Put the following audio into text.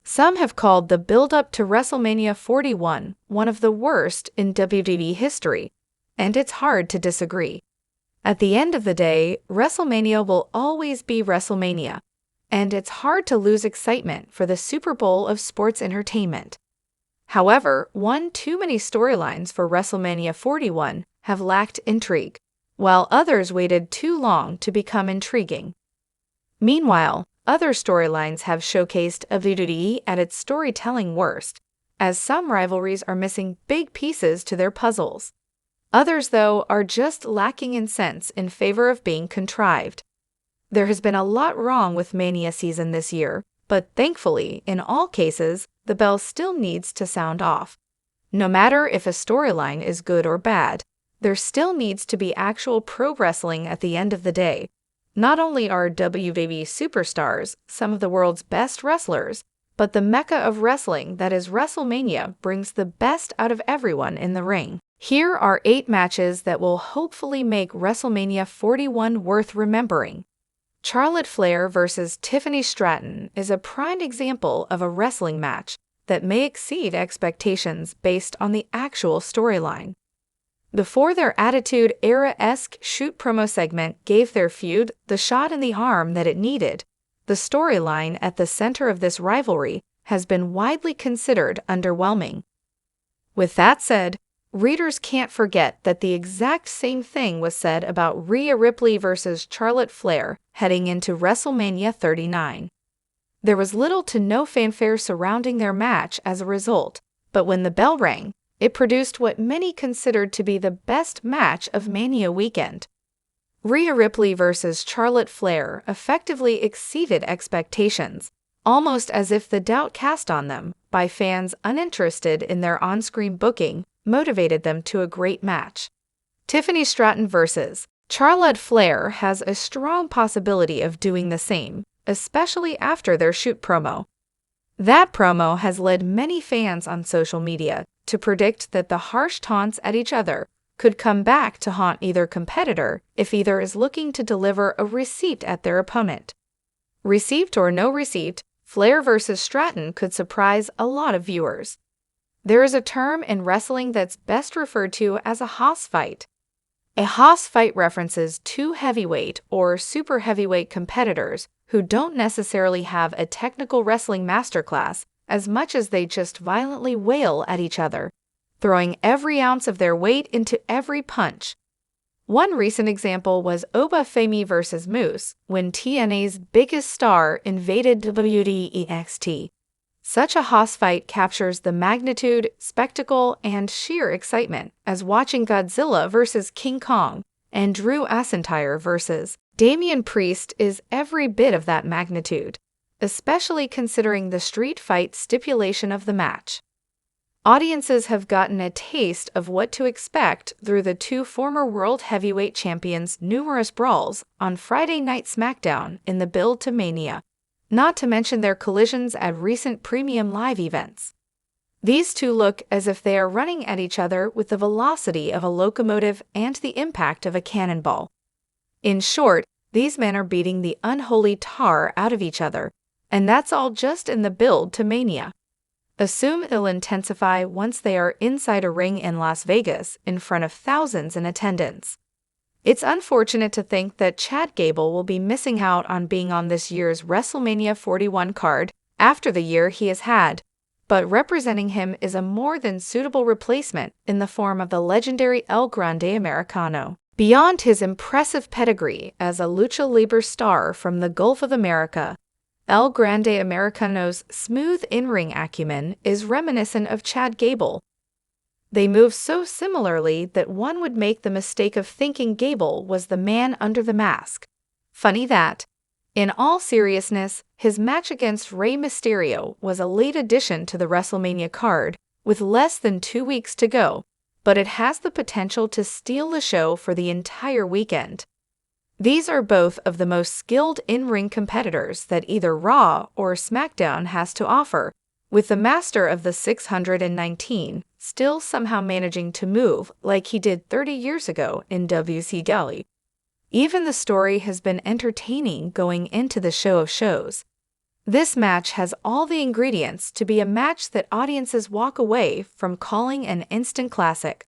Some have called the build-up to WrestleMania 41 one of the worst in WWE history, and it's hard to disagree. At the end of the day, WrestleMania will always be WrestleMania, and it's hard to lose excitement for the Super Bowl of sports entertainment. However, one too many storylines for WrestleMania 41 have lacked intrigue, while others waited too long to become intriguing. Meanwhile, other storylines have showcased WWE at its storytelling worst, as some rivalries are missing big pieces to their puzzles. Others, though, are just lacking in sense in favor of being contrived. There has been a lot wrong with Mania season this year, but thankfully, in all cases, the bell still needs to sound off. No matter if a storyline is good or bad, there still needs to be actual pro wrestling at the end of the day. Not only are WWE superstars some of the world's best wrestlers, but the mecca of wrestling that is WrestleMania brings the best out of everyone in the ring. Here are 8 matches that will hopefully make WrestleMania 41 worth remembering. Charlotte Flair vs. Tiffany Stratton is a prime example of a wrestling match that may exceed expectations based on the actual storyline. Before their Attitude Era-esque shoot promo segment gave their feud the shot in the arm that it needed, the storyline at the center of this rivalry has been widely considered underwhelming. With that said, readers can't forget that the exact same thing was said about Rhea Ripley vs. Charlotte Flair heading into WrestleMania 39. There was little to no fanfare surrounding their match as a result, but when the bell rang, it produced what many considered to be the best match of Mania weekend. Rhea Ripley vs. Charlotte Flair effectively exceeded expectations, almost as if the doubt cast on them by fans uninterested in their on-screen booking motivated them to a great match. Tiffany Stratton vs. Charlotte Flair has a strong possibility of doing the same, especially after their shoot promo. That promo has led many fans on social media to predict that the harsh taunts at each other could come back to haunt either competitor if either is looking to deliver a receipt at their opponent. Receipt or no receipt, Flair vs. Stratton could surprise a lot of viewers. There is a term in wrestling that's best referred to as a Haas fight. A Haas fight references 2 heavyweight or super heavyweight competitors who don't necessarily have a technical wrestling masterclass as much as they just violently wail at each other, throwing every ounce of their weight into every punch. One recent example was Oba Femi vs. Moose when TNA's biggest star invaded WWE NXT. Such a Haas fight captures the magnitude, spectacle, and sheer excitement as watching Godzilla vs. King Kong and Drew McIntyre vs. Damian Priest is every bit of that magnitude, especially considering the street fight stipulation of the match. Audiences have gotten a taste of what to expect through the 2 former World Heavyweight Champions' numerous brawls on Friday Night SmackDown in the build to Mania, not to mention their collisions at recent premium live events. These 2 look as if they are running at each other with the velocity of a locomotive and the impact of a cannonball. In short, these men are beating the unholy tar out of each other, and that's all just in the build to Mania. Assume it'll intensify once they are inside a ring in Las Vegas in front of thousands in attendance. It's unfortunate to think that Chad Gable will be missing out on being on this year's WrestleMania 41 card after the year he has had, but representing him is a more than suitable replacement in the form of the legendary El Grande Americano. Beyond his impressive pedigree as a lucha libre star from the Gulf of America, El Grande Americano's smooth in-ring acumen is reminiscent of Chad Gable. They move so similarly that one would make the mistake of thinking Gable was the man under the mask. Funny that. In all seriousness, his match against Rey Mysterio was a late addition to the WrestleMania card, with less than 2 weeks to go, but it has the potential to steal the show for the entire weekend. These are both of the most skilled in-ring competitors that either Raw or SmackDown has to offer, with the master of the 619 still somehow managing to move like he did 30 years ago in WCW. Even the story has been entertaining going into the show of shows. This match has all the ingredients to be a match that audiences walk away from calling an instant classic.